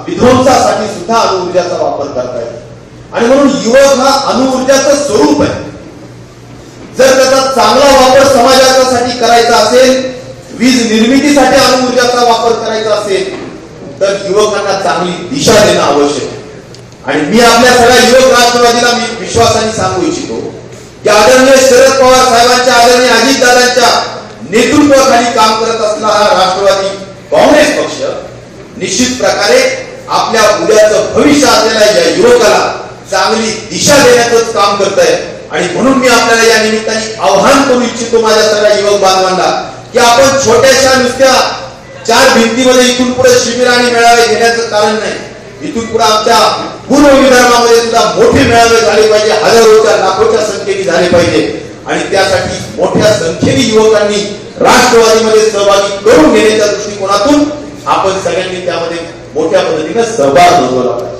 विध्वंसासाठी सुद्धा अणुऊर्जाचा वापर करतायत। आणि म्हणून युवक हा अणुऊर्जाचं स्वरूप आहे। जर त्याचा चांगला वापर समाजासाठी करायचा असेल, वीज निर्मितीसाठी अणुऊर्जाचा वापर करायचा असेल, तर युवकांना चांगली दिशा देणं आवश्यक आहे। आणि मी आपल्या सगळ्या युवक राष्ट्रवादीला मी विश्वासाने सांगू इच्छितो की आदरणीय शरद पवार साहेबांच्या, आदरणीय अजितदादांच्या नेतृत्वाखाली काम करत असलेला हा राष्ट्रवादी काँग्रेस पक्ष निश्चित प्रकारे आपल्या उद्याचं भविष्य असलेल्या या युवकाला चांगली दिशा देण्याचं काम करत आहे। आणि म्हणून मी आपल्याला या निमित्ताने आव्हान करू इच्छितो माझ्या सगळ्या युवक बांधवांना की आपण छोट्याशा नुसत्या 4 भिंतीमध्ये इथून पुढे शिबिर आणि मेळावे घेण्याचं कारण नाही। इथून पुढे आमच्या पूर्व विदर्भामध्ये सुद्धा मोठे मेळावे झाले पाहिजे, हजारोच्या लाखोच्या संख्येने झाले पाहिजे। आणि त्यासाठी मोठ्या संख्येने युवकांनी राष्ट्रवादीमध्ये सहभागी करून घेण्याच्या दृष्टिकोनातून आपण सगळ्यांनी त्यामध्ये मोठ्या पद्धतीने सहभाग नोंदवला पाहिजे।